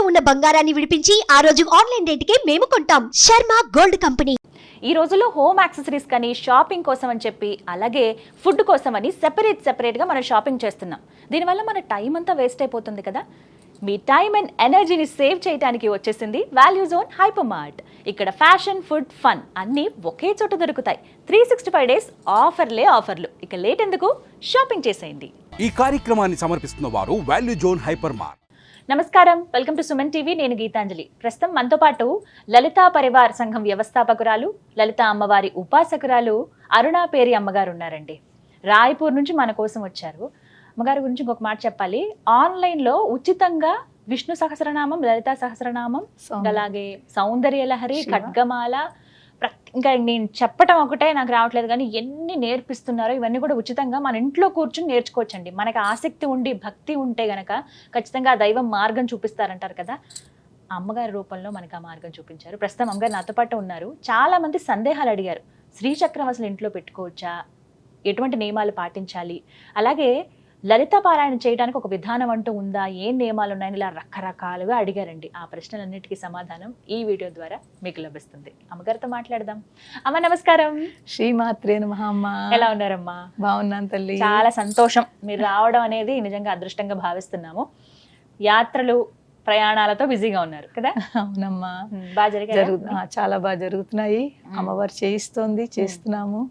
ఉన్న బంగారాన్ని విడిపించి ఆ రోజు ఆన్లైన్ రేటుకే మేము కొంటాం. Sharma gold company. ఈ రోజుల్లో హోమ్ యాక్సెసరీస్ కానీ షాపింగ్ కోసం అని చెప్పి అలాగే ఫుడ్ కోసం అని సెపరేట్గా మనం షాపింగ్ చేస్తున్నాం. దీనివల్ల మన టైం అంతా వేస్ట్ అయిపోతుంది కదా. మీ టైం అండ్ ఎనర్జీని సేవ్ చేయడానికి వచ్చేసింది వాల్యూ జోన్ హైపర్ మార్ట్. ఇక్కడ ఫ్యాషన్, ఫుడ్, ఫన్ అన్నీ ఒకే చోట దొరుకుతాయి. 365 డేస్ ఆఫర్లు. ఇక లేట్ ఎందుకు, షాపింగ్ చేసేయండి. ఈ కార్యక్రమాన్ని సమర్పిస్తున్న వారు వాల్యూ జోన్ హైపర్ మార్ట్. నమస్కారం, వెల్కమ్ టు సుమన్ టీవీ. నేను గీతాంజలి. ప్రస్తుతం మనతో పాటు లలితా పరివార్ సంఘం వ్యవస్థాపకురాలు, లలితా అమ్మవారి ఉపాసకురాలు అరుణా పేరి అమ్మగారు ఉన్నారండి. రాయ్పూర్ నుంచి మన కోసం వచ్చారు. అమ్మగారి గురించి ఇంకొక మాట చెప్పాలి. ఆన్లైన్లో ఉచితంగా విష్ణు సహస్రనామం, లలితా సహస్రనామం, అలాగే సౌందర్య లహరి, ఖడ్గమాల, ఇంకా నేను చెప్పటం ఒకటే నాకు రావట్లేదు కానీ ఎన్ని నేర్పిస్తున్నారో ఇవన్నీ కూడా ఉచితంగా మన ఇంట్లో కూర్చుని నేర్చుకోవచ్చండి. మనకి ఆసక్తి ఉండి భక్తి ఉంటే గనక ఖచ్చితంగా ఆ దైవం మార్గం చూపిస్తారంటారు కదా. అమ్మగారి రూపంలో మనకు ఆ మార్గం చూపించారు. ప్రస్తుతం అమ్మగారు నాతో పాటు ఉన్నారు. చాలా మంది సందేహాలు అడిగారు. శ్రీచక్రం అసలు ఇంట్లో పెట్టుకోవచ్చా, ఎటువంటి నియమాలు పాటించాలి, అలాగే లలిత పారాయణ చేయడానికి ఒక విధానం అంటూ ఉందా, ఏం నియమాలు ఉన్నాయని ఇలా రకరకాలుగా అడిగారండి. ఆ ప్రశ్నలన్నిటికీ సమాధానం ఈ వీడియో ద్వారా మీకు లభిస్తుంది. అమ్మగారితో మాట్లాడదాం. అమ్మ నమస్కారం. శ్రీమాత్రే నమః. అమ్మ ఎలా ఉన్నారమ్మా? బాగున్నాను తల్లి. చాలా సంతోషం మీరు రావడం అనేది నిజంగా అదృష్టంగా భావిస్తున్నాము. యాత్రలు, ప్రయాణాలతో బిజీగా ఉన్నారు కదా. అవునమ్మా, బాగా చాలా బాగా జరుగుతున్నాయి. అమ్మవారు చేయిస్తోంది, చేస్తున్నాము.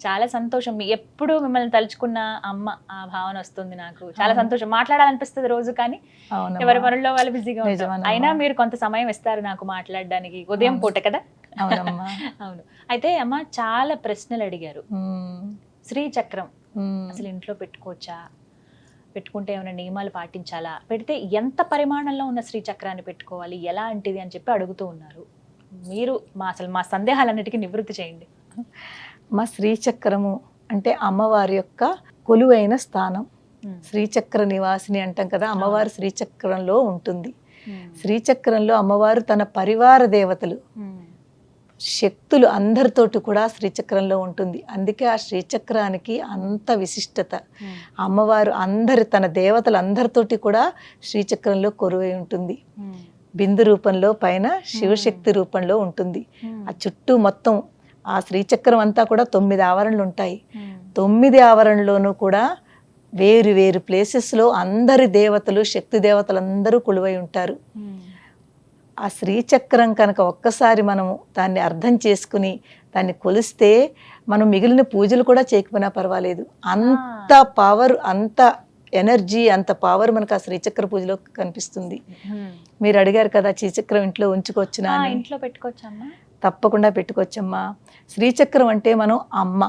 చాలా సంతోషం. ఎప్పుడు మిమ్మల్ని తలుచుకున్న అమ్మ ఆ భావన వస్తుంది నాకు. చాలా సంతోషం. మాట్లాడాలనిపిస్తుంది రోజు, కానీ ఎవరి పనుల్లో వాళ్ళు బిజీగా ఉంటారు. అయినా మీరు కొంత సమయం ఇస్తారు నాకు మాట్లాడడానికి, ఉదయం పూట కదా. అవును. అయితే అమ్మ చాలా ప్రశ్నలు అడిగారు. శ్రీచక్రం అసలు ఇంట్లో పెట్టుకోవచ్చా, పెట్టుకుంటే ఏమైనా నియమాలు పాటించాలా, పెడితే ఎంత పరిమాణంలో ఉన్న శ్రీచక్రాన్ని పెట్టుకోవాలి, ఎలాంటిది అని చెప్పి అడుగుతూ ఉన్నారు. మీరు మా సందేహాలన్నిటికీ నివృత్తి చేయండి. మా శ్రీచక్రము అంటే అమ్మవారి యొక్క కొలువైన స్థానం. శ్రీచక్ర నివాసిని అంటాం కదా, అమ్మవారు శ్రీచక్రంలో ఉంటుంది. శ్రీచక్రంలో అమ్మవారు తన పరివార దేవతలు, శక్తులు అందరితోటి కూడా శ్రీచక్రంలో ఉంటుంది. అందుకే ఆ శ్రీచక్రానికి అంత విశిష్టత. అమ్మవారు తన దేవతలు అందరితోటి కూడా శ్రీచక్రంలో కొలువై ఉంటుంది. బిందు రూపంలో పైన శివశక్తి రూపంలో ఉంటుంది. ఆ చుట్టూ మొత్తం ఆ శ్రీచక్రం అంతా కూడా 9 ఆవరణలు ఉంటాయి. 9 ఆవరణలోనూ కూడా వేరు వేరు ప్లేసెస్లో అందరి దేవతలు, శక్తి దేవతలు అందరూ కొలువై ఉంటారు. ఆ శ్రీచక్రం కనుక ఒక్కసారి మనము దాన్ని అర్థం చేసుకుని దాన్ని కొలిస్తే మనం మిగిలిన పూజలు కూడా చేయకపోయినా పర్వాలేదు. అంత పవర్, అంత ఎనర్జీ, అంత పవర్ మనకు ఆ శ్రీచక్ర పూజలో కనిపిస్తుంది. మీరు అడిగారు కదా శ్రీచక్రం ఇంట్లో ఉంచుకోవచ్చునా? ఇంట్లో పెట్టుకోవచ్చమ్మా? తప్పకుండా పెట్టుకోవచ్చమ్మా. శ్రీచక్రం అంటే మనం అమ్మ.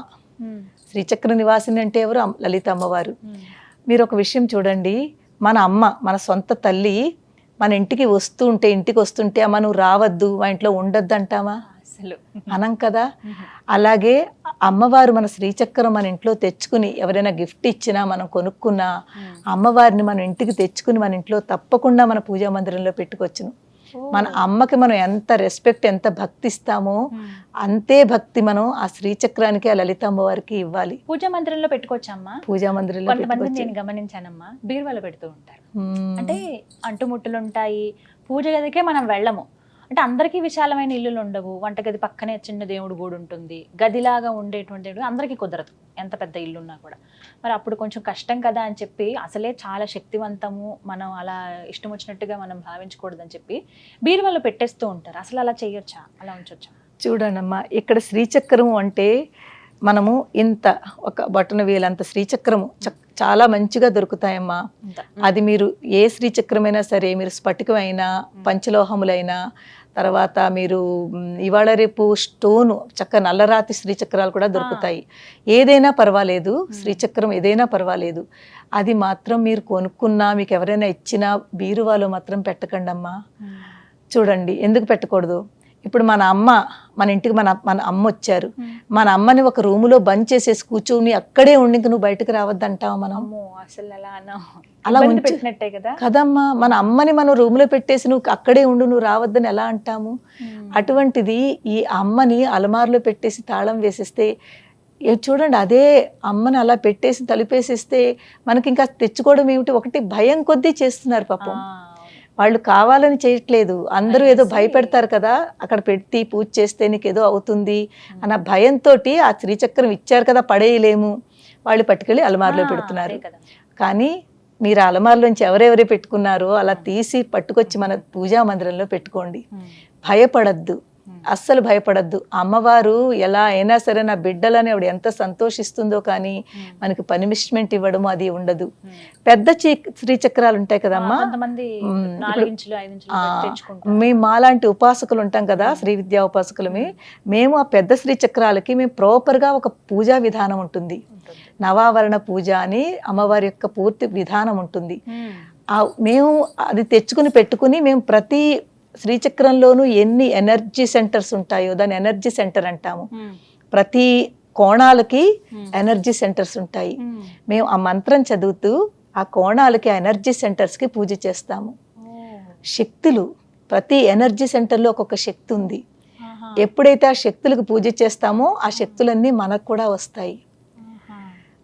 శ్రీచక్ర నివాసిని అంటే ఎవరు? లలిత అమ్మవారు. మీరు ఒక విషయం చూడండి, మన అమ్మ, మన సొంత తల్లి మన ఇంటికి వస్తుంటే అమ్మ నువ్వు రావద్దు, మా ఇంట్లో ఉండొద్దు అంటామా? అసలు అనం కదా. అలాగే అమ్మవారు మన శ్రీచక్రం మన ఇంట్లో తెచ్చుకుని, ఎవరైనా గిఫ్ట్ ఇచ్చినా, మనం కొనుక్కున్నా, అమ్మవారిని మన ఇంటికి తెచ్చుకుని మన ఇంట్లో తప్పకుండా మన పూజా మందిరంలో పెట్టుకొచ్చును. మన అమ్మకి మనం ఎంత రెస్పెక్ట్, ఎంత భక్తి ఇస్తామో అంతే భక్తి మనం ఆ శ్రీచక్రానికి, ఆ లలిత అమ్మవారికి ఇవ్వాలి. పూజా మందిరంలో పెట్టుకోవచ్చమ్మా? పూజా మందిరంలో నేను గమనించానమ్మా, బీరువాలో పెడుతూ ఉంటారు. అంటే అంటుముట్టులు ఉంటాయి. పూజ గదికే మనం వెళ్ళము. అంటే అందరికీ విశాలమైన ఇల్లులు ఉండవు. వంటగది పక్కనే చిన్న దేవుడు గూడు ఉంటుంది. గదిలాగా ఉండేటువంటి అందరికీ కుదరదు, ఎంత పెద్ద ఇల్లు ఉన్నా కూడా. మరి అప్పుడు కొంచెం కష్టం కదా అని చెప్పి, అసలే చాలా శక్తివంతము, మనం అలా ఇష్టం వచ్చినట్టుగా మనం భావించకూడదని చెప్పి బీరువాలో పెట్టేస్తూ ఉంటారు. అసలు అలా చేయొచ్చా, అలా ఉంచొచ్చా? చూడండమ్మా, ఇక్కడ శ్రీచక్రము అంటే మనము ఇంత ఒక బటన వేలంత శ్రీచక్రము చాలా మంచిగా దొరుకుతాయమ్మా. అది మీరు ఏ శ్రీచక్రమైనా సరే, మీరు స్ఫటికమైనా, పంచలోహములైనా, తర్వాత మీరు ఇవాళ రేపు స్టోను నల్లరాతి శ్రీచక్రాలు కూడా దొరుకుతాయి. ఏదైనా పర్వాలేదు, శ్రీచక్రం ఏదైనా పర్వాలేదు. అది మాత్రం మీరు కొనుక్కున్నా, మీకు ఎవరైనా ఇచ్చినా బీరువాలో మాత్రం పెట్టకండి అమ్మా. చూడండి, ఎందుకు పెట్టకూడదు? ఇప్పుడు మన అమ్మ, మన ఇంటికి మన అమ్మ వచ్చారు, మన అమ్మని ఒక రూములో బంద్ చేసేసి కూర్చొని అక్కడే ఉండి నువ్వు బయటకు రావద్దంటావు మనం? అలా ఉంచినట్టే కదమ్మా. మన అమ్మని మనం రూములో పెట్టేసి నువ్వు అక్కడే ఉండు, నువ్వు రావద్దని ఎలా అంటాము? అటువంటిది ఈ అమ్మని అలమారులో పెట్టేసి తాళం వేసేస్తే, చూడండి, అదే అమ్మని అలా పెట్టేసి తలుపేసేస్తే మనకి ఇంకా తెచ్చుకోవడం ఏమిటి? ఒకటి భయం కొద్దీ చేస్తున్నారు పాపం. వాళ్ళు కావాలని చేయట్లేదు, అందరూ ఏదో భయపెడతారు కదా, అక్కడ పెట్టి పూజ చేస్తే నీకు ఏదో అవుతుంది అన్న భయంతో ఆ శ్రీచక్రం ఇచ్చారు కదా పడేయలేము, వాళ్ళు పట్టుకెళ్ళి అలమారులో పెడుతున్నారు. కానీ మీరు ఆ అలమారులోంచి ఎవరెవరే పెట్టుకున్నారో అలా తీసి పట్టుకొచ్చి మన పూజా మందిరంలో పెట్టుకోండి. భయపడద్దు, అస్సలు భయపడద్దు. అమ్మవారు ఎలా అయినా సరే నా బిడ్డలని ఆవిడ ఎంత సంతోషిస్తుందో, కానీ మనకి పనిష్మెంట్ ఇవ్వడము అది ఉండదు. పెద్ద శ్రీచక్రాలు ఉంటాయి కదమ్మా, మేము మాలాంటి ఉపాసకులు ఉంటాం కదా, శ్రీ విద్యా ఉపాసకులమే మేము. ఆ పెద్ద శ్రీచక్రాలకి మేము ప్రాపర్గా ఒక పూజా విధానం ఉంటుంది, నవావరణ పూజ అని అమ్మవారి యొక్క పూర్తి విధానం ఉంటుంది. మేము అది తెచ్చుకుని పెట్టుకుని మేము ప్రతి శ్రీచక్రంలోనూ ఎన్ని ఎనర్జీ సెంటర్స్ ఉంటాయో దాన్ని ఎనర్జీ సెంటర్ అంటాము. ప్రతి కోణాలకి ఎనర్జీ సెంటర్స్ ఉంటాయి. మేము ఆ మంత్రం చదువుతూ ఆ కోణాలకి ఆ ఎనర్జీ సెంటర్స్కి పూజ చేస్తాము. శక్తులు ప్రతి ఎనర్జీ సెంటర్లో ఒక్కొక్క శక్తి ఉంది. ఎప్పుడైతే ఆ శక్తులకు పూజ చేస్తామో ఆ శక్తులన్నీ మనకు కూడా వస్తాయి.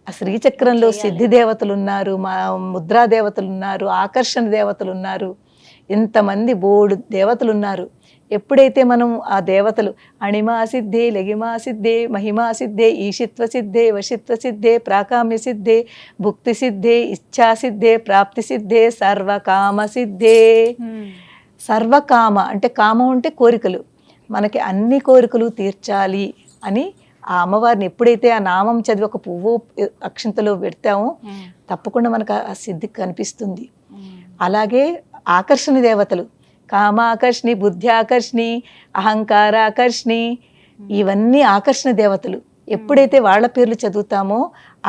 ఆ శ్రీచక్రంలో సిద్ధి దేవతలు ఉన్నారు, మా ముద్రా దేవతలు ఉన్నారు, ఆకర్షణ దేవతలు ఉన్నారు, ఇంతమంది బోడు దేవతలు ఉన్నారు. ఎప్పుడైతే మనం ఆ దేవతలు అణిమా సిద్ధే, లగిమా సిద్ధే, మహిమా సిద్ధే, ఈశిత్వ సిద్ధే, వశిత్వ సిద్ధే, ప్రాకామ్య సిద్ధే, భుక్తి సిద్ధే, ఇచ్ఛా సిద్ధే, ప్రాప్తి సిద్ధే, సర్వకామ సిద్ధే. సర్వకామ అంటే కామం అంటే కోరికలు, మనకి అన్ని కోరికలు తీర్చాలి అని ఆ అమ్మవారిని ఎప్పుడైతే ఆ నామం చదివి ఒక పువ్వు అక్షంతలో పెడతామో తప్పకుండా మనకు ఆ సిద్ధి కనిపిస్తుంది. అలాగే ఆకర్షణ దేవతలు కామాకర్షణి, బుద్ధ్యాకర్షణి, అహంకారాకర్షణి, ఇవన్నీ ఆకర్షణ దేవతలు. ఎప్పుడైతే వాళ్ళ పేర్లు చదువుతామో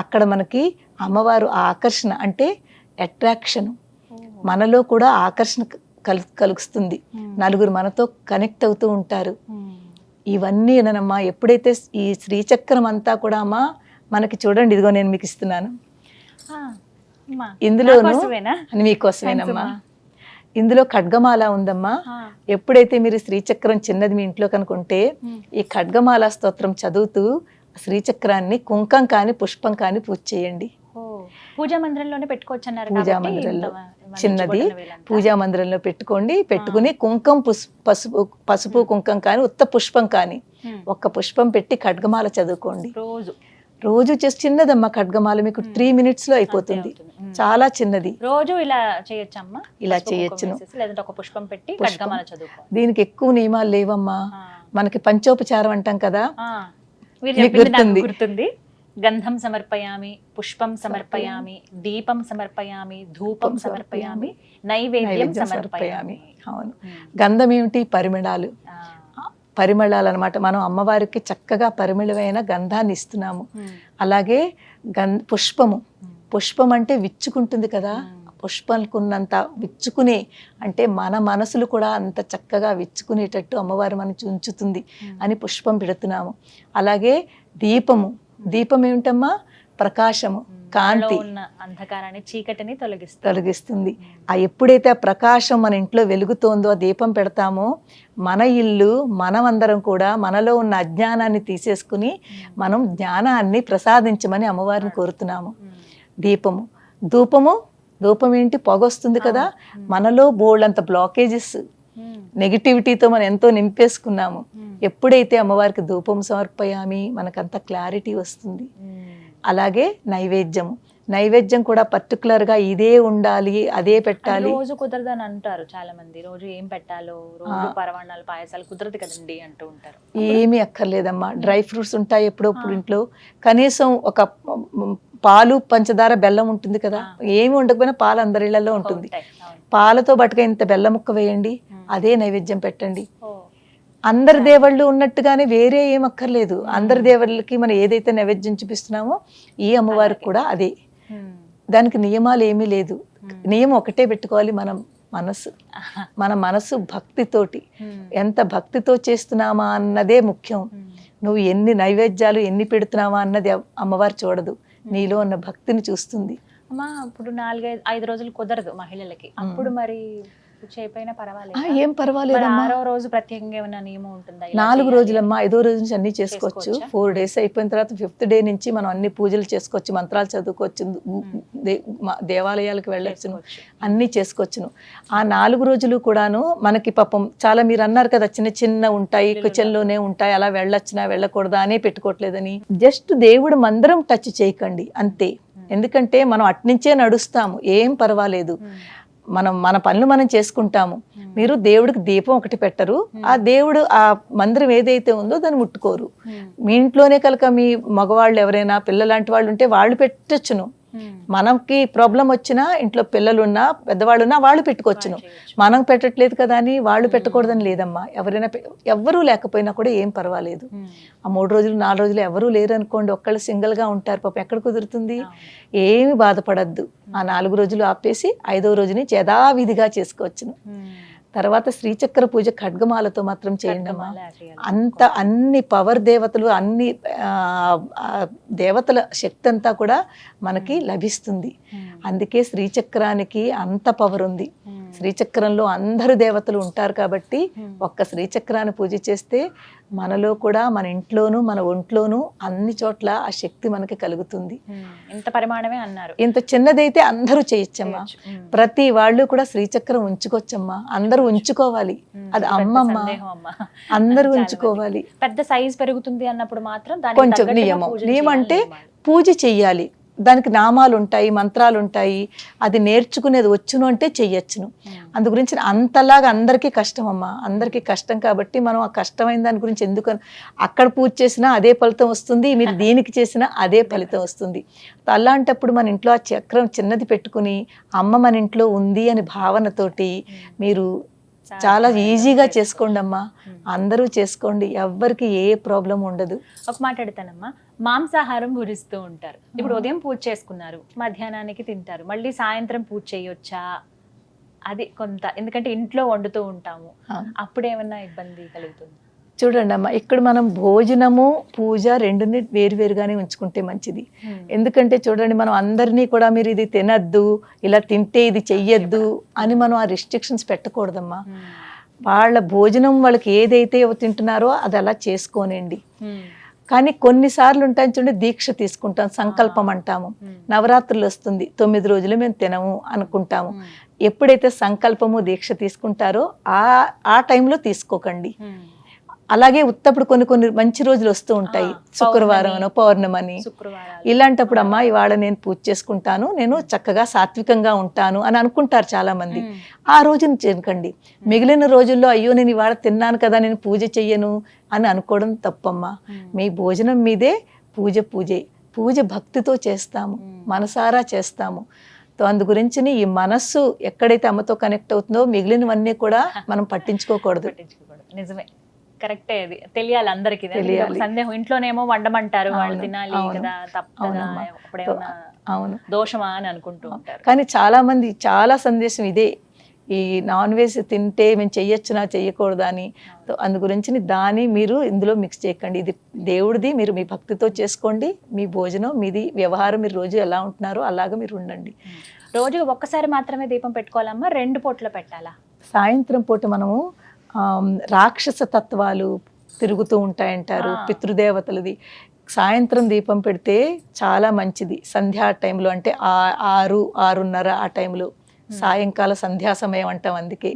అక్కడ మనకి అమ్మవారు ఆకర్షణ అంటే అట్రాక్షన్, మనలో కూడా ఆకర్షణ కలుగుతుంది. నలుగురు మనతో కనెక్ట్ అవుతూ ఉంటారు. ఇవన్నీ ఏనమ్మా. ఎప్పుడైతే ఈ శ్రీచక్రం అంతా కూడా అమ్మా మనకి చూడండి, ఇదిగో నేను మీకు ఇస్తున్నాను, ఇందులోను మీకోసమేనమ్మా. ఇందులో ఖడ్గమాల ఉందమ్మా. ఎప్పుడైతే మీరు శ్రీచక్రం చిన్నది మీ ఇంట్లో కనుకుంటే ఈ ఖడ్గమాల స్తోత్రం చదువుతూ శ్రీచక్రాన్ని కుంకం కానీ పుష్పం కానీ పూజ చేయండి. పూజా మందిరంలోనే పెట్టుకోవచ్చు అన్నారు. పూజా మందిరంలో చిన్నది పూజా మందిరంలో పెట్టుకుని కుంకం పసుపు కుంకం కానీ ఉత్త పుష్పం కానీ ఒక్క పుష్పం పెట్టి ఖడ్గమాల చదువుకోండి. రోజు చిన్నదమ్మా ఖడ్గమాల, మీకు 3 minutes లో అయిపోతుంది. చాలా చిన్నది. రోజు ఇలా చేయొచ్చమ్మా? ఇలా చేయొచ్చును. లేదంటే ఒక పుష్పం పెట్టి ఖడ్గమాల చదువుకో. దీనికి ఎక్కువ నియమాలు లేవమ్మా. మనకి పంచోపచారం అంటాం కదా, గుర్తుంది. గంధం సమర్పయామి, పుష్పం సమర్పయామి, దీపం సమర్పయామి, ధూపం సమర్పయామి, నైవేద్యం సమర్పయామి. అవును. గంధం ఏమిటి? పరిమళాలు. పరిమళాలు అన్నమాట. మనం అమ్మవారికి చక్కగా పరిమళమైన గంధాన్ని ఇస్తున్నాము. అలాగే పుష్పం అంటే విచ్చుకుంటుంది కదా, పుష్పంకున్నంత విచ్చుకునే అంటే మన మనసులు కూడా అంత చక్కగా విచ్చుకునేటట్టు అమ్మవారు మనం ఉంచుతుంది అని పుష్పం పెడుతున్నాము. అలాగే దీపం ఏమిటమ్మా? ప్రకాశము, కాంతి, అంధకారాన్ని, చీకటిని తొలగిస్తుంది. ఆ ఎప్పుడైతే ఆ ప్రకాశం మన ఇంట్లో వెలుగుతోందో ఆ దీపం పెడతామో మన ఇల్లు మనమందరం కూడా మనలో ఉన్న అజ్ఞానాన్ని తీసేసుకుని మనం జ్ఞానాన్ని ప్రసాదించమని అమ్మవారిని కోరుతున్నాము. ధూపం ఏంటి? పొగ వస్తుంది కదా, మనలో బోల్డంత బ్లాకేజెస్ నెగిటివిటీతో మనం ఎంతో నింపేసుకున్నాము. ఎప్పుడైతే అమ్మవారికి ధూపం సమర్పయామి మనకంత క్లారిటీ వస్తుంది. అలాగే నైవేద్యం కూడా పర్టికులర్ గా ఇదే ఉండాలి, అదే పెట్టాలి. రోజు కుదరదని అంటారు చాలా మంది. రోజు ఏం పెట్టాలో, రోజు పరవాణాలు పాయసాలు కుదరదు కదండి అంటూ ఉంటారు. ఏమీ అక్కర్లేదమ్మా. డ్రై ఫ్రూట్స్ ఉంటాయి ఎప్పుడప్పుడు ఇంట్లో. కనీసం ఒక పాలు, పంచదార, బెల్లం ఉంటుంది కదా, ఏమి ఉండకపోయినా పాలు అందరి ఇళ్లలో ఉంటుంది. పాలతో బట్టుగా ఇంత బెల్లం ముక్క వేయండి, అదే నైవేద్యం పెట్టండి. అందరి దేవుళ్ళు ఉన్నట్టుగానే వేరే ఏం అక్కర్లేదు. అందరి దేవుళ్ళకి మనం ఏదైతే నైవేద్యం చూపిస్తున్నామో ఈ అమ్మవారికి కూడా అదే. దానికి నియమాలు ఏమీ లేదు. నియమం ఒకటే పెట్టుకోవాలి, మన మనసు భక్తితోటి. ఎంత భక్తితో చేస్తున్నామా అన్నదే ముఖ్యం. నువ్వు ఎన్ని నైవేద్యాలు ఎన్ని పెడుతున్నావా అన్నది అమ్మవారు చూడదు, నీలో ఉన్న భక్తిని చూస్తుంది. అమ్మా ఇప్పుడు 4-5 రోజులు కుదరదు మహిళలకి, అప్పుడు మరి పూజ అయిపోయినా పర్వాలేదు. ఏం పర్వాలేదమ్మా. 6వ రోజు ప్రత్యేకంగా ఏమైనా నియమం ఉంటుందా? 4 రోజులమ్మా, 5వ రోజు నుంచి అన్ని చేసుకోవచ్చు. 4 days అయిపోయిన తర్వాత 5th day నుంచి మనం అన్ని పూజలు చేసుకోవచ్చు, మంత్రాలు చదువుకోవచ్చు, దేవాలయాలకు వెళ్ళొచ్చును, అన్ని చేసుకోవచ్చును. ఆ 4 రోజులు కూడాను మనకి పాపం చాలా మీరు అన్నారు కదా చిన్న చిన్న ఉంటాయి, కిచెన్ లోనే ఉంటాయి, అలా వెళ్ళొచ్చునా వెళ్ళకూడదా అనే పెట్టుకోవట్లేదని. జస్ట్ దేవుడు మందిరం టచ్ చేయకండి అంతే. ఎందుకంటే మనం అట్నుంచే నడుస్తాము, ఏం పర్వాలేదు, మన పనులు మనం చేసుకుంటాము. మీరు దేవుడికి దీపం ఒకటి పెట్టరు, ఆ దేవుడు ఆ మందిరం ఏదైతే ఉందో దాన్ని ముట్టుకోరు. మీ ఇంట్లోనే కనుక మీ మగవాళ్ళు ఎవరైనా పిల్లలాంటి వాళ్ళు ఉంటే వాళ్ళు పెట్టొచ్చును. మనకి ప్రాబ్లం వచ్చినా ఇంట్లో పిల్లలున్నా పెద్దవాళ్ళున్నా వాళ్ళు పెట్టుకోవచ్చును. మనం పెట్టట్లేదు కదా అని వాళ్ళు పెట్టకూడదని లేదమ్మా. ఎవరైనా ఎవ్వరూ లేకపోయినా కూడా ఏం పర్వాలేదు. ఆ 3 రోజులు 4 రోజులు ఎవరూ లేరు అనుకోండి, ఒక్కళ్ళు సింగిల్ గా ఉంటారు, పాపం ఎక్కడ కుదురుతుంది? ఏమి బాధపడద్దు. ఆ 4 రోజులు ఆపేసి 5వ రోజు నుంచి యథావిధిగా చేసుకోవచ్చును. తర్వాత శ్రీచక్ర పూజ ఖడ్గమాలతో మాత్రం చేయండి అమ్మా. అన్ని పవర్ దేవతలు, అన్ని దేవతల శక్తి అంతా కూడా మనకి లభిస్తుంది. అందుకే శ్రీచక్రానికి అంత పవర్ ఉంది. శ్రీచక్రంలో అందరు దేవతలు ఉంటారు కాబట్టి ఒక్క శ్రీచక్రాన్ని పూజ చేస్తే మనలో కూడా, మన ఇంట్లోనూ మన ఒంట్లోనూ అన్ని చోట్ల ఆ శక్తి మనకి కలుగుతుంది. ఇంత పరిమాణమే అన్నారు. ఇంత చిన్నదైతే అందరూ చేయొచ్చమ్మా. ప్రతి వాళ్ళు కూడా శ్రీచక్రం ఉంచుకోవచ్చమ్మా, అందరూ ఉంచుకోవాలి. అది అమ్మమ్మ, అందరూ ఉంచుకోవాలి. పెద్ద సైజ్ పెరుగుతుంది అన్నప్పుడు మాత్రం కొంచెం నియమం అంటే పూజ చెయ్యాలి. దానికి నామాలు ఉంటాయి, మంత్రాలు ఉంటాయి. అది నేర్చుకునేది వచ్చును అంటే చెయ్యొచ్చును. అందు గురించి అంతలాగా అందరికీ కష్టం అమ్మా, అందరికీ కష్టం కాబట్టి మనం ఆ కష్టమైన దాని గురించి ఎందుకు, అక్కడ పూజ చేసినా అదే ఫలితం వస్తుంది, మీరు దీనికి చేసినా అదే ఫలితం వస్తుంది. అలాంటప్పుడు మన ఇంట్లో ఆ చక్రం చిన్నది పెట్టుకుని అమ్మ మన ఇంట్లో ఉంది అని భావనతోటి మీరు చాలా ఈజీగా చేసుకోండి అమ్మా. అందరూ చేసుకోండి, ఎవ్వరికి ఏ ప్రాబ్లం ఉండదు. ఒక మాట అడుగుతానమ్మా, మాంసాహారం భుజిస్తూ ఉంటారు. ఇప్పుడు ఉదయం పూజ చేసుకున్నారు, మధ్యాహ్నానికి తింటారు, మళ్ళీ సాయంత్రం పూజ చేయొచ్చా? అది కొంత, ఎందుకంటే ఇంట్లో వండుతూ ఉంటాము, అప్పుడేమన్నా ఇబ్బంది కలుగుతుంది? చూడండి అమ్మ, ఇక్కడ మనం భోజనము పూజ రెండుని వేరువేరుగానే ఉంచుకుంటే మంచిది. ఎందుకంటే చూడండి, మనం అందరినీ కూడా మీరు ఇది తినద్దు, ఇలా తింటే ఇది చెయ్యొద్దు అని మనం ఆ రిస్ట్రిక్షన్స్ పెట్టకూడదమ్మా. వాళ్ళ భోజనం వాళ్ళకి ఏదైతే తింటున్నారో అది అలా చేసుకోనండి. కానీ కొన్నిసార్లు ఉంటాయని చూడండి, దీక్ష తీసుకుంటాం, సంకల్పం అంటాము. నవరాత్రులు వస్తుంది, 9 రోజులు మేము తినము అనుకుంటాము. ఎప్పుడైతే సంకల్పము దీక్ష తీసుకుంటారో ఆ టైంలో తీసుకోకండి. అలాగే ఉత్తప్పుడు కొన్ని మంచి రోజులు వస్తూ ఉంటాయి, శుక్రవారం పౌర్ణమని, ఇలాంటప్పుడు అమ్మా ఇవాళ నేను పూజ చేసుకుంటాను, నేను చక్కగా సాత్వికంగా ఉంటాను అని అనుకుంటారు చాలా మంది. ఆ రోజుని చేయకండి. మిగిలిన రోజుల్లో అయ్యో నేను ఇవాళ తిన్నాను కదా నేను పూజ చెయ్యను అని అనుకోవడం తప్పమ్మా. మీ భోజనం మీదే పూజే. పూజ భక్తితో చేస్తాము, మనసారా చేస్తాము. అందు గురించి ఈ మనస్సు ఎక్కడైతే అమ్మతో కనెక్ట్ అవుతుందో మిగిలినవన్నీ కూడా మనం పట్టించుకోకూడదు. నిజమే, కరెక్టే. అది తెలియాలి అందరికి. సందేహం, ఇంట్లోనేమో వండమంటారు, వాళ్ళు తినాలి కదా, తప్పదా, అవును దోషమా అని అనుకుంటూ ఉంటారు. కానీ చాలా మంది చాలా సందేశం ఇదే, ఈ నాన్ వెజ్ తింటే మేము చెయ్యొచ్చునా చెయ్యకూడదా అని. అందు గురించి దాన్ని మీరు ఇందులో మిక్స్ చేయకండి. ఇది దేవుడిది, మీరు మీ భక్తితో చేసుకోండి. మీ భోజనం మీది, వ్యవహారం మీరు రోజు ఎలా ఉంటున్నారో అలాగా మీరు ఉండండి. రోజు ఒక్కసారి మాత్రమే దీపం పెట్టుకోవాలమ్మా, 2 పూట్ల పెట్టాలా? సాయంత్రం పూట మనము రాక్షస తత్వాలు తిరుగుతూ ఉంటాయంటారు, పితృదేవతలది. సాయంత్రం దీపం పెడితే చాలా మంచిది. సంధ్యా టైంలో అంటే 6-6:30 ఆ టైంలో, సాయంకాల సంధ్యా సమయం అంటాం. అందుకే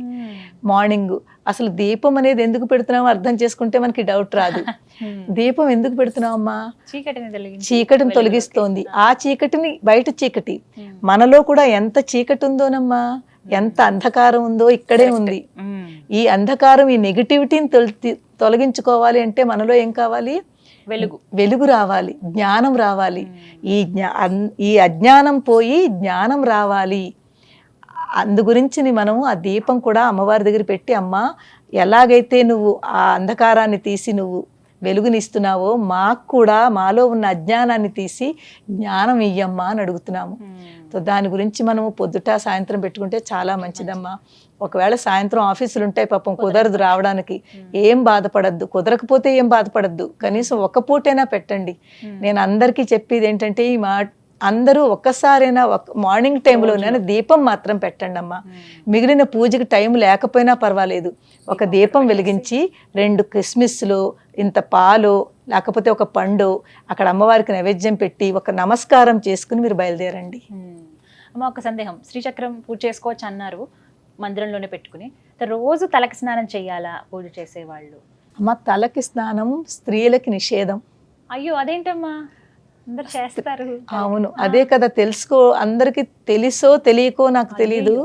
మార్నింగ్ అసలు దీపం అనేది ఎందుకు పెడుతున్నామో అర్థం చేసుకుంటే మనకి డౌట్ రాదు. దీపం ఎందుకు పెడుతున్నామమ్మా? చీకటిని తొలగిస్తోంది. ఆ చీకటిని, బయట చీకటి, మనలో కూడా ఎంత చీకటి ఉందోనమ్మా, ఎంత అంధకారం ఉందో ఇక్కడే ఉంది. ఈ అంధకారం, ఈ నెగిటివిటీని తొలగించుకోవాలి అంటే మనలో ఏం కావాలి? వెలుగు రావాలి, జ్ఞానం రావాలి. ఈ అజ్ఞానం పోయి జ్ఞానం రావాలి. అందు గురించి మనం ఆ దీపం కూడా అమ్మవారి దగ్గర పెట్టి, అమ్మ ఎలాగైతే నువ్వు ఆ అంధకారాన్ని తీసి నువ్వు వెలుగునిస్తున్నావో మాకు కూడా మాలో ఉన్న అజ్ఞానాన్ని తీసి జ్ఞానం ఇయ్యమ్మా అని అడుగుతున్నాము. దాని గురించి మనము పొద్దుట సాయంత్రం పెట్టుకుంటే చాలా మంచిదమ్మా. ఒకవేళ సాయంత్రం ఆఫీసులు ఉంటాయి, పాపం కుదరదు రావడానికి, ఏం బాధపడద్దు. కుదరకపోతే ఏం బాధపడద్దు, కనీసం ఒక పూటైనా పెట్టండి. నేను అందరికీ చెప్పేది ఏంటంటే, అందరూ ఒక్కసారైనా మార్నింగ్ టైంలోనే దీపం మాత్రం పెట్టండి అమ్మా. మిగిలిన పూజకి టైం లేకపోయినా పర్వాలేదు, ఒక దీపం వెలిగించి 2 కిస్మిస్లు, ఇంత పాలు, లేకపోతే ఒక పండు అక్కడ అమ్మవారికి నైవేద్యం పెట్టి ఒక నమస్కారం చేసుకుని మీరు బయలుదేరండి. అమ్మ, ఒక సందేహం, శ్రీచక్రం పూజ చేసుకోవచ్చు అన్నారు, మందిరంలోనే పెట్టుకుని, రోజు తలకి స్నానం చేయాలా పూజ చేసేవాళ్ళు? అమ్మ, తలకి స్నానం స్త్రీలకి నిషేధం. అయ్యో, అదేంటమ్మా, అందరు చేస్తారు. అవును, అదే కదా తెలుసుకో, అందరికి తెలుసో తెలియకో నాకు తెలీదు.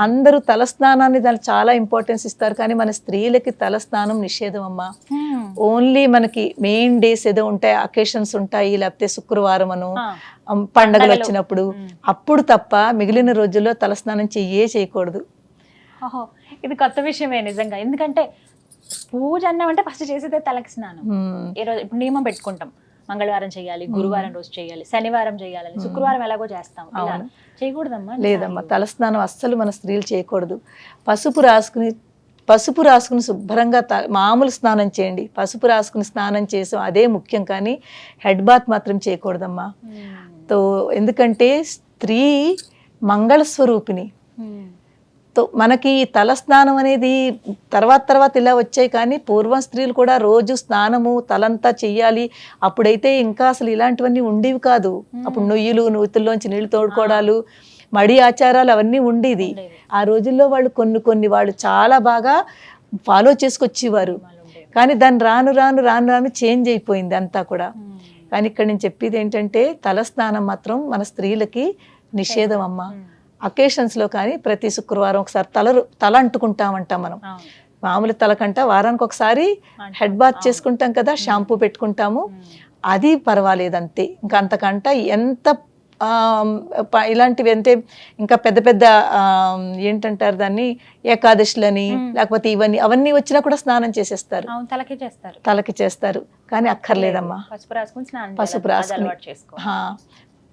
అందరూ తలస్నానాన్ని దానికి చాలా ఇంపార్టెన్స్ ఇస్తారు, కానీ మన స్త్రీలకి తలస్నానం నిషేధం అమ్మా. ఓన్లీ మనకి మెయిన్ డేస్ ఏదో ఉంటాయి, అకేషన్స్ ఉంటాయి, లేకపోతే శుక్రవారం అను పండగలు వచ్చినప్పుడు అప్పుడు తప్ప మిగిలిన రోజుల్లో తలస్నానం చేయకూడదు. ఓహో, ఇది కొత్త విషయమే నిజంగా. ఎందుకంటే పూజ అన్నామంటే ఫస్ట్ చేసేదే తలకి స్నానం. ఏ రోజు ఇప్పుడు నియమం పెట్టుకుంటాం, మంగళవారం చేయాలి, గురువారం రోజు చేయాలి, శనివారం చేయాలని, శుక్రవారం ఎలాగో చేస్తాం, ఇలా చేయకూడదమ్మా. లేదమ్మా, తలస్నానం అస్సలు మన స్త్రీలు చేయకూడదు. పసుపు రాసుకుని శుభ్రంగా మామూలు స్నానం చేయండి. పసుపు రాసుకుని స్నానం చేసాం అదే ముఖ్యం, కానీ హెడ్ బాత్ మాత్రం చేయకూడదమ్మా. తో ఎందుకంటే స్త్రీ మంగళ స్వరూపిణి. తో మనకి తలస్నానం అనేది తర్వాత ఇలా వచ్చాయి, కానీ పూర్వం స్త్రీలు కూడా రోజు స్నానము తలంతా చెయ్యాలి. అప్పుడైతే ఇంకా అసలు ఇలాంటివన్నీ ఉండేవి కాదు. అప్పుడు నొయ్యిలు, నూతుల్లోంచి నీళ్లు తోడుకోవడాలు, మడి ఆచారాలు అవన్నీ ఉండేది. ఆ రోజుల్లో వాళ్ళు కొన్ని వాళ్ళు చాలా బాగా ఫాలో చేసుకొచ్చేవారు, కానీ దాన్ని రాను చేంజ్ అయిపోయింది అంతా కూడా. కానీ ఇక్కడ నేను చెప్పేది ఏంటంటే తలస్నానం మాత్రం మన స్త్రీలకి నిషేధం అమ్మా. అకేషన్స్లో కానీ ప్రతి శుక్రవారం ఒకసారి తల అంటుకుంటామంటాం మనం. మామూలు తలకంట వారానికి ఒకసారి హెడ్ బాత్ చేసుకుంటాం కదా, షాంపూ పెట్టుకుంటాము, అది పర్వాలేదు అంతే. ఇంకా అంతకంట ఎంత ఇలాంటివి అంటే ఇంకా పెద్ద ఏంటంటారు దాన్ని, ఏకాదశులని లేకపోతే అవన్నీ వచ్చినా కూడా స్నానం చేసేస్తారు, తలకి చేస్తారు. కానీ అక్కర్లేదమ్మా, పసుపు రాసుకుని.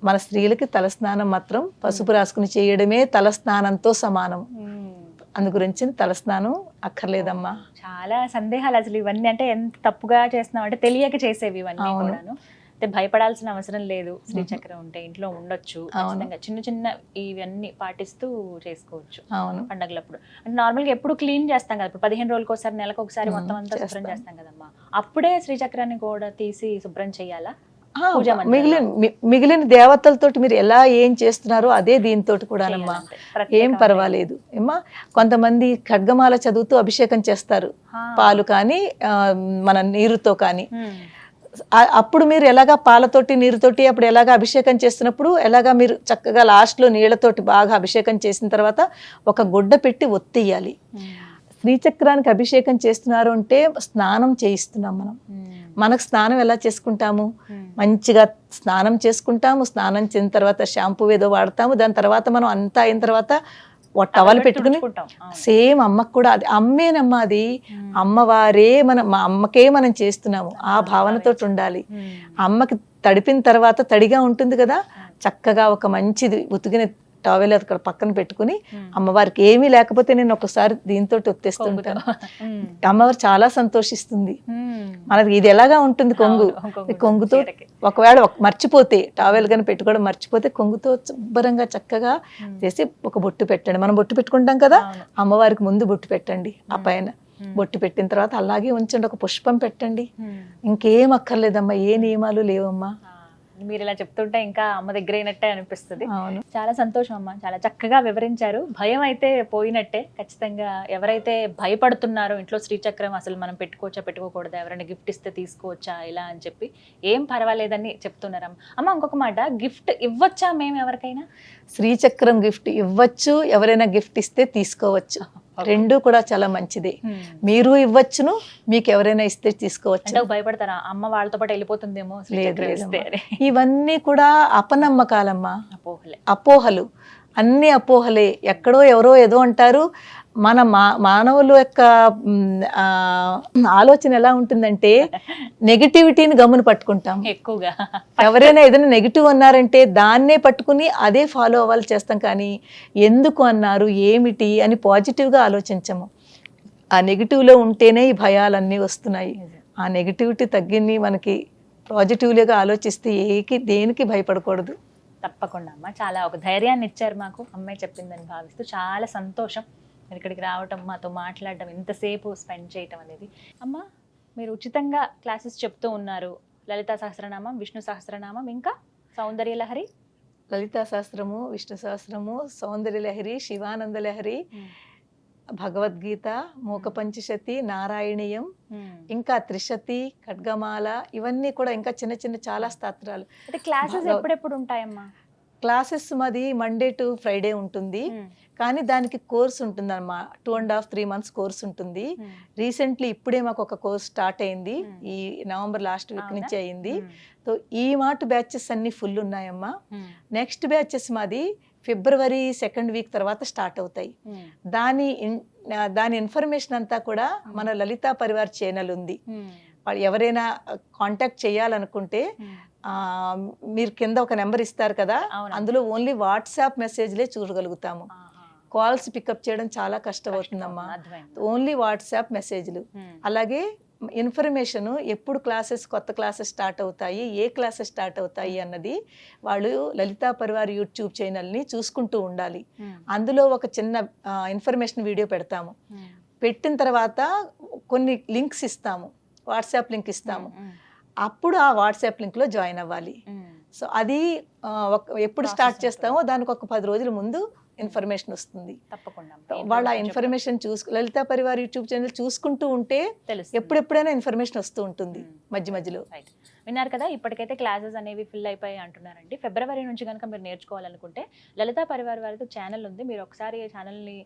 మన స్త్రీలకి తలస్నానం మాత్రం పసుపు రాసుకుని చేయడమే తలస్నానంతో సమానం. అందు గురించి తలస్నానం అక్కర్లేదమ్మా. చాలా సందేహాలు అసలు ఇవన్నీ, అంటే ఎంత తప్పుగా చేస్తున్నాం అంటే తెలియక చేసేవి ఇవన్నీ కూడాను. అంటే భయపడాల్సిన అవసరం లేదు, శ్రీచక్రం ఉంటే ఇంట్లో ఉండొచ్చు. చిన్న ఇవన్నీ పాటిస్తూ చేసుకోవచ్చు పండగలప్పుడు. అంటే నార్మల్గా ఎప్పుడు క్లీన్ చేస్తాం కదా, ఇప్పుడు 15 రోజులకు ఒకసారి, నెలకు ఒకసారి మొత్తం అంతా శుభ్రం చేస్తాం కదమ్మా. అప్పుడే శ్రీచక్రాన్ని కూడా తీసి శుభ్రం చేయాలా? మిగిలిన దేవతలతోటి మీరు ఎలా ఏం చేస్తున్నారో అదే దీంతో కూడానమ్మా, ఏం పర్వాలేదు ఏమ్మా. కొంతమంది ఖడ్గమాల చదువుతూ అభిషేకం చేస్తారు, పాలు కానీ మన నీరుతో కానీ. అప్పుడు మీరు ఎలాగా పాలతోటి నీరుతోటి అప్పుడు ఎలాగా అభిషేకం చేస్తున్నప్పుడు ఎలాగా మీరు చక్కగా లాస్ట్లో నీళ్లతోటి బాగా అభిషేకం చేసిన తర్వాత ఒక గుడ్డ పెట్టి ఒత్తేయాలి. శ్రీచక్రానికి అభిషేకం చేస్తున్నారు అంటే స్నానం చేయిస్తున్నాం మనం. మనకు స్నానం ఎలా చేసుకుంటాము, మంచిగా స్నానం చేసుకుంటాము. స్నానం చేసిన తర్వాత షాంపూ ఏదో వాడతాము, దాని తర్వాత మనం అంతా అయిన తర్వాత టవల్ పెట్టుకుని సేమ్ అమ్మకు కూడా అది అమ్మేనమ్మా, అది అమ్మవారే మా అమ్మకే మనం చేస్తున్నాము, ఆ భావనతో ఉండాలి. అమ్మకి తడిపిన తర్వాత తడిగా ఉంటుంది కదా, చక్కగా ఒక మంచిది ఉతికిన టవల్ అక్కడ పక్కన పెట్టుకుని అమ్మవారికి ఏమీ లేకపోతే నేను ఒకసారి దీంతో ఒత్తేస్తుంటాను. అమ్మవారు చాలా సంతోషిస్తుంది. మనకి ఇది ఎలాగా ఉంటుంది, కొంగుతో ఒకవేళ మర్చిపోతే టవల్ కానీ పెట్టుకోవడం మర్చిపోతే కొంగుతో శుభ్రంగా చక్కగా చేసి ఒక బొట్టు పెట్టండి. మనం బొట్టు పెట్టుకుంటాం కదా, అమ్మవారికి ముందు బొట్టు పెట్టండి, ఆ పైన బొట్టు పెట్టిన తర్వాత అలాగే ఉంచండి, ఒక పుష్పం పెట్టండి. ఇంకేం అక్కర్లేదమ్మా, ఏ నియమాలు లేవమ్మా. మీరు ఇలా చెప్తుంటే ఇంకా అమ్మ దగ్గర అయినట్టే అనిపిస్తుంది. చాలా సంతోషం అమ్మ, చాలా చక్కగా వివరించారు. భయం అయితే పోయినట్టే ఖచ్చితంగా. ఎవరైతే భయపడుతున్నారో ఇంట్లో శ్రీచక్రం అసలు మనం పెట్టుకోవచ్చా పెట్టుకోకూడదా, ఎవరైనా గిఫ్ట్ ఇస్తే తీసుకోవచ్చా ఇలా అని చెప్పి, ఏం పర్వాలేదని చెప్తున్నారు అమ్మ. ఇంకొక మాట, గిఫ్ట్ ఇవ్వచ్చా మేము ఎవరికైనా? శ్రీచక్రం గిఫ్ట్ ఇవ్వచ్చు, ఎవరైనా గిఫ్ట్ ఇస్తే తీసుకోవచ్చు, రెండు కూడా చాలా మంచిది. మీరు ఇవ్వచ్చును, మీకు ఎవరైనా ఇస్తే తీసుకోవచ్చు. భయపడతారా అమ్మ వాళ్ళతో పాటు వెళ్ళిపోతుందేమో? ఇవన్నీ కూడా అపనమ్మకాలమ్మా, అపోహలు, అన్ని అపోహలే. ఎక్కడో ఎవరో ఏదో అంటారు. మన మానవుల యొక్క ఆలోచన ఎలా ఉంటుందంటే నెగిటివిటీని గమ్మున పట్టుకుంటాం ఎక్కువగా. ఎవరైనా ఏదైనా నెగిటివ్ అన్నారంటే దాన్నే పట్టుకుని అదే ఫాలో అవ్వాలి చేస్తాం, కానీ ఎందుకు అన్నారు ఏమిటి అని పాజిటివ్గా ఆలోచించము. ఆ నెగిటివ్లో ఉంటేనే ఈ భయాలన్నీ వస్తున్నాయి. ఆ నెగిటివిటీ తగ్గింది మనకి పాజిటివ్గా ఆలోచిస్తే దేనికి భయపడకూడదు. తప్పకుండా అమ్మ, చాలా ఒక ధైర్యాన్ని ఇచ్చారు మాకు, అమ్మాయి చెప్పిందని భావిస్తూ. చాలా సంతోషం మీరు ఇక్కడికి రావటం, మాతో మాట్లాడటం, ఇంతసేపు స్పెండ్ చేయటం అనేది. అమ్మ, మీరు ఉచితంగా క్లాసెస్ చెప్తూ ఉన్నారు. లలితా సహస్రనామం, విష్ణు సహస్రనామం, ఇంకా సౌందర్య లహరి, లలితా సహస్రము, విష్ణు సహస్రము, సౌందర్య లహరి, శివానంద లహరి, భగవద్గీత, మూక పంచశతి, నారాయణీయం, ఇంకా త్రిశతి, ఖడ్గమాల, ఇవన్నీ కూడా ఇంకా చిన్న చిన్న చాలా స్తోత్రాలు. అంటే క్లాసెస్ ఎప్పుడెప్పుడు ఉంటాయమ్మా? క్లాసెస్ మాది మండే టు ఫ్రైడే ఉంటుంది, కానీ దానికి కోర్స్ ఉంటుంది అమ్మా. 2.5-3 months కోర్స్ ఉంటుంది. రీసెంట్లీ ఇప్పుడే మాకు ఒక కోర్స్ స్టార్ట్ అయింది, ఈ నవంబర్ లాస్ట్ వీక్ నుంచి అయింది. సో ఈ మాట బ్యాచెస్ అన్ని ఫుల్ ఉన్నాయమ్మా. నెక్స్ట్ బ్యాచెస్ మాది ఫిబ్రవరి 2nd week తర్వాత స్టార్ట్ అవుతాయి. దాని ఇన్ఫర్మేషన్ అంతా కూడా మన లలితా పరివార్ ఛానల్ ఉంది. వాళ్ళు ఎవరైనా కాంటాక్ట్ చేయాలనుకుంటే మీరు కింద ఒక నెంబర్ ఇస్తారు కదా, అందులో ఓన్లీ వాట్సాప్ మెసేజ్లే చూడగలుగుతాము. కాల్స్ పికప్ చేయడం చాలా కష్టం అవుతుందమ్మా. ఓన్లీ వాట్సాప్ మెసేజ్లు. అలాగే ఇన్ఫర్మేషన్ ఎప్పుడు కొత్త క్లాసెస్ స్టార్ట్ అవుతాయి, ఏ క్లాసెస్ స్టార్ట్ అవుతాయి అన్నది వాళ్ళు లలితా పరివార్ యూట్యూబ్ ఛానల్ని చూసుకుంటూ ఉండాలి. అందులో ఒక చిన్న ఇన్ఫర్మేషన్ వీడియో పెడతాము. పెట్టిన తర్వాత కొన్ని లింక్స్ ఇస్తాము, వాట్సాప్ లింక్ ఇస్తాము. అప్పుడు ఆ వాట్సాప్ లింక్లో జాయిన్ అవ్వాలి. సో అది ఎప్పుడు స్టార్ట్ చేస్తామో దానికి ఒక 10 రోజుల ముందు ఇన్ఫర్మేషన్ వస్తుంది. తప్పకుండా వాళ్ళ information Lalitha Parivar YouTube channel చూసుకుంటూ ఉంటే ఎప్పుడెప్పుడైనా ఇన్ఫర్మేషన్ వస్తూ ఉంటుంది మధ్య మధ్యలో. విన్నారు కదా, ఇప్పటికైతే క్లాసెస్ అనేవి ఫిల్ అయిపోయి అంటున్నారండి. ఫిబ్రవరి నుంచి కనుక మీరు నేర్చుకోవాలనుకుంటే లలితా పరివార్ వారితో ఛానల్ ఉంది, మీరు ఒకసారి ఆ ఛానల్ని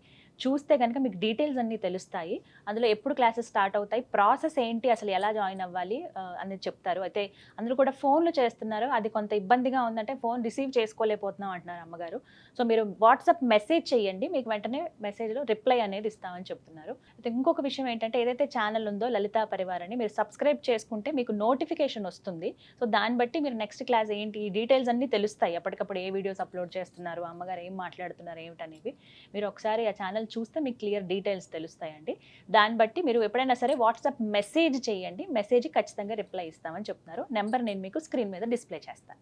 చూస్తే కనుక మీకు డీటెయిల్స్ అన్నీ తెలుస్తాయి. అందులో ఎప్పుడు క్లాసెస్ స్టార్ట్ అవుతాయి, ప్రాసెస్ ఏంటి, అసలు ఎలా జాయిన్ అవ్వాలి అనేది చెప్తారు. అయితే అందరూ కూడా ఫోన్లు చేస్తున్నారు, అది కొంత ఇబ్బందిగా ఉందంటే ఫోన్ రిసీవ్ చేసుకోలేకపోతున్నాం అంటున్నారు అమ్మగారు. సో మీరు వాట్సాప్ మెసేజ్ చేయండి, మీకు వెంటనే మెసేజ్లో రిప్లై అనేది ఇస్తామని చెప్తున్నారు. అయితే ఇంకొక విషయం ఏంటంటే, ఏదైతే ఛానల్ ఉందో లలితా పరివార్ అని మీరు సబ్స్క్రైబ్ చేసుకుంటే మీకు నోటిఫికేషన్ వస్తుంది. సో దాన్ని బట్టి మీరు నెక్స్ట్ క్లాస్ ఏంటి, ఈ డీటెయిల్స్ అన్నీ తెలుస్తాయి. ఎప్పటికప్పుడు ఏ వీడియోస్ అప్లోడ్ చేస్తున్నారు, అమ్మగారు ఏం మాట్లాడుతున్నారు ఏమిటనేవి మీరు ఒకసారి ఆ ఛానల్ చూస్తే మీకు క్లియర్ డీటెయిల్స్ తెలుస్తాయండి. దాన్ని బట్టి మీరు ఎప్పుడైనా సరే వాట్సాప్ మెసేజ్ చేయండి, మెసేజ్ ఖచ్చితంగా రిప్లై ఇస్తామని చెప్తున్నారు. నెంబర్ నేను మీకు స్క్రీన్ మీద డిస్ప్లే చేస్తాను.